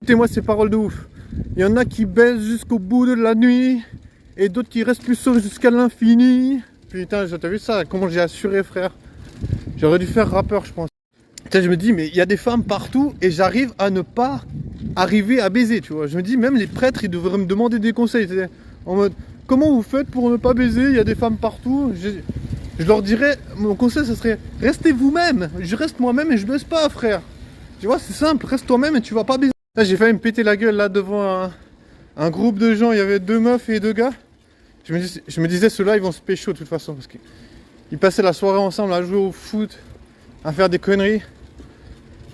Écoutez-moi ces paroles de ouf. Il y en a qui baissent jusqu'au bout de la nuit et d'autres qui restent plus sauves jusqu'à l'infini. Putain, t'as vu ça? Comment j'ai assuré, frère? J'aurais dû faire rappeur, je pense. Putain, je me dis, mais il y a des femmes partout et j'arrive à ne pas arriver à baiser, tu vois. Je me dis, même les prêtres, ils devraient me demander des conseils. En mode, comment vous faites pour ne pas baiser? Il y a des femmes partout. Je leur dirais, mon conseil, ce serait, restez vous-même. Je reste moi-même et je baise pas, frère. Tu vois, c'est simple, reste toi-même et tu vas pas baiser. Là, j'ai failli me péter la gueule là devant un groupe de gens. Il y avait 2 meufs et 2 gars. Je me disais, ceux-là, ils vont se pécho de toute façon. Parce qu'ils passaient la soirée ensemble à jouer au foot, à faire des conneries.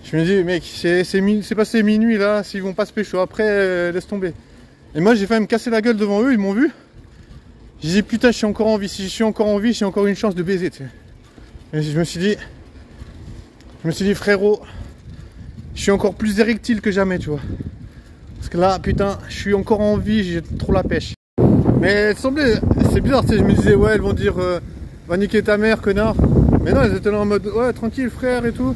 Je me dis, mec, c'est passé minuit là. S'ils vont pas se pécho après, laisse tomber. Et moi, j'ai failli me casser la gueule devant eux. Ils m'ont vu. J'ai dit, putain, je suis encore en vie. Si je suis encore en vie, j'ai encore une chance de baiser. Tu sais. Et je me suis dit, frérot, je suis encore plus érectile que jamais, tu vois. Parce que là, putain, je suis encore en vie, j'ai trop la pêche. Mais elle semblait, c'est bizarre, tu sais, je me disais, ouais, elles vont dire, va niquer ta mère, connard. Mais non, elles étaient là en mode, ouais, tranquille, frère et tout.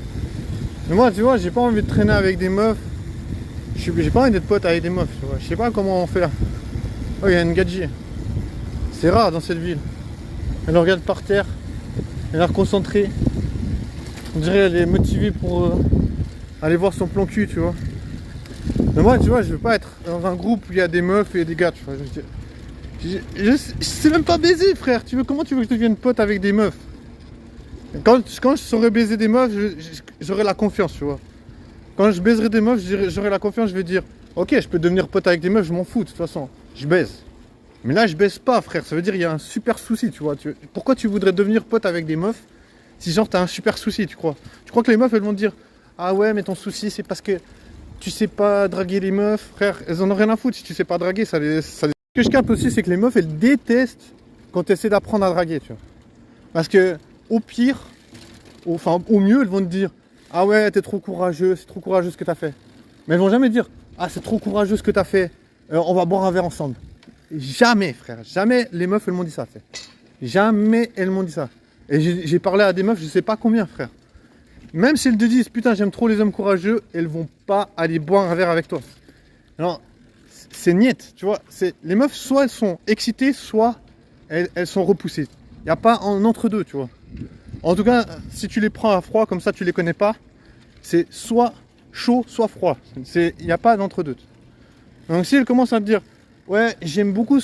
Mais moi, tu vois, j'ai pas envie de traîner avec des meufs. J'ai pas envie d'être pote avec des meufs, tu vois. Je sais pas comment on fait. Oh, il y a une gadji. C'est rare dans cette ville. Elle regarde par terre. Elle a l'air concentrée. On dirait qu'elle est motivée pour aller voir son plan cul, tu vois. Mais moi, tu vois, je veux pas être dans un groupe où il y a des meufs et des gars, tu vois. Je sais même pas baiser, frère. Comment tu veux que je devienne pote avec des meufs? Quand je saurais baiser des meufs, j'aurais la confiance, tu vois. Quand je baiserai des meufs, j'aurai la confiance, je vais dire, ok, je peux devenir pote avec des meufs, je m'en fous, de toute façon. Je baise. Mais là, je baise pas, frère. Ça veut dire qu'il y a un super souci, tu vois. Pourquoi tu voudrais devenir pote avec des meufs si genre t'as un super souci, tu crois? Tu crois que les meufs, elles vont te dire, ah ouais, mais ton souci, c'est parce que tu sais pas draguer les meufs, frère. Elles en ont rien à foutre si tu sais pas draguer. Ce que je capte aussi, c'est que les meufs, elles détestent quand tu essaies d'apprendre à draguer, tu vois. Parce que, au pire, au mieux, elles vont te dire, ah ouais, t'es trop courageux, c'est trop courageux ce que t'as fait. Mais elles vont jamais dire, ah, c'est trop courageux ce que t'as fait, on va boire un verre ensemble. Jamais, frère, jamais les meufs, elles m'ont dit ça, tu sais. Jamais elles m'ont dit ça. Et j'ai parlé à des meufs, je sais pas combien, frère. Même si elles te disent, putain, j'aime trop les hommes courageux, elles vont pas aller boire un verre avec toi. Alors, c'est niette, tu vois. Les meufs, soit elles sont excitées, soit elles sont repoussées. Il n'y a pas en entre-deux, tu vois. En tout cas, si tu les prends à froid, comme ça, tu les connais pas, c'est soit chaud, soit froid. Il n'y a pas d'entre-deux. Donc, si elles commencent à te dire, ouais, j'aime beaucoup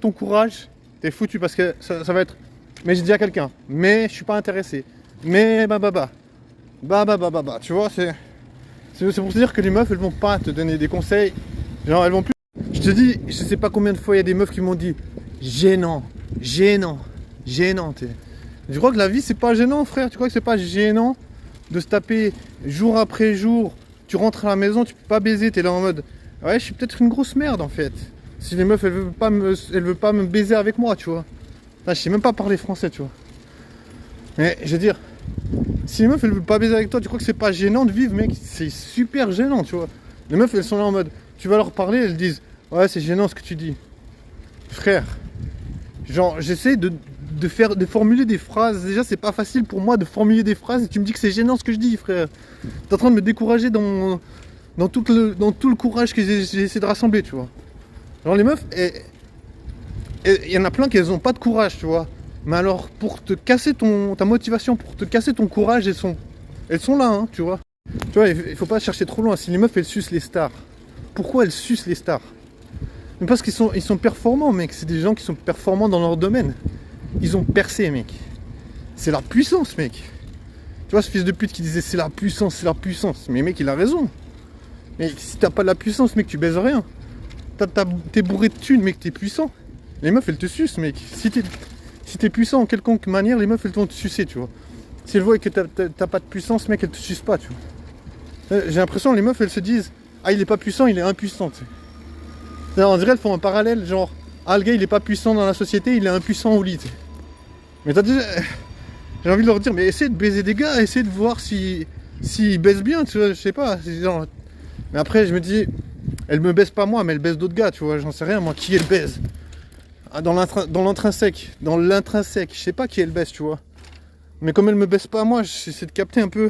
ton courage, t'es foutu parce que ça va être, mais j'ai dit à quelqu'un, mais je suis pas intéressé. Mais tu vois, c'est pour te dire que les meufs, elles vont pas te donner des conseils. Genre, elles vont plus. Je te dis, je sais pas combien de fois il y a des meufs qui m'ont dit gênant. Je crois que la vie, c'est pas gênant, frère. Tu crois que c'est pas gênant de se taper jour après jour? Tu rentres à la maison, tu peux pas baiser, t'es là en mode, ouais, je suis peut-être une grosse merde en fait. Si les meufs, elles veulent pas me baiser avec moi, tu vois. Là, je sais même pas parler français, tu vois. Mais je veux dire, si les meufs elles veulent pas baiser avec toi, tu crois que c'est pas gênant de vivre, mec? C'est super gênant, tu vois. Les meufs elles sont là en mode, tu vas leur parler, elles disent, ouais, c'est gênant ce que tu dis. Frère, genre, j'essaie de formuler des phrases. Déjà, c'est pas facile pour moi de formuler des phrases et tu me dis que c'est gênant ce que je dis, frère. T'es en train de me décourager dans tout le courage que j'ai essayé de rassembler, tu vois. Genre, les meufs, il y en a plein qui ont pas de courage, tu vois. Mais alors, pour te casser ta motivation, pour te casser ton courage, elles sont là, hein, tu vois. Tu vois, il faut pas chercher trop loin. Si les meufs, elles sucent les stars, pourquoi elles sucent les stars? Mais parce qu'ils sont performants, mec. C'est des gens qui sont performants dans leur domaine. Ils ont percé, mec. C'est la puissance, mec. Tu vois, ce fils de pute qui disait c'est la puissance. Mais mec, il a raison. Mais si t'as pas de la puissance, mec, tu baises rien. T'es bourré de thunes, mec, t'es puissant. Les meufs, elles te sucent, mec. Si t'es puissant en quelconque manière, les meufs, elles vont te sucer, tu vois. Si elles voient que t'as pas de puissance, mec, elles te sucent pas, tu vois. J'ai l'impression, les meufs, elles se disent, ah, il est pas puissant, il est impuissant, tu sais. On dirait, elles font un parallèle, genre, ah, le gars, il est pas puissant dans la société, il est impuissant au lit, tu sais. Mais t'as déjà... J'ai envie de leur dire, mais essaie de baiser des gars, essaie de voir s'ils baisent bien, tu vois, je sais pas. Genre... Mais après, je me dis, elles me baisent pas moi, mais elles baisent d'autres gars, tu vois, j'en sais rien, moi, qui elles baisent. Dans l'intrinsèque, je sais pas qui elle baisse, tu vois. Mais comme elle me baisse pas moi, j'essaie de capter un peu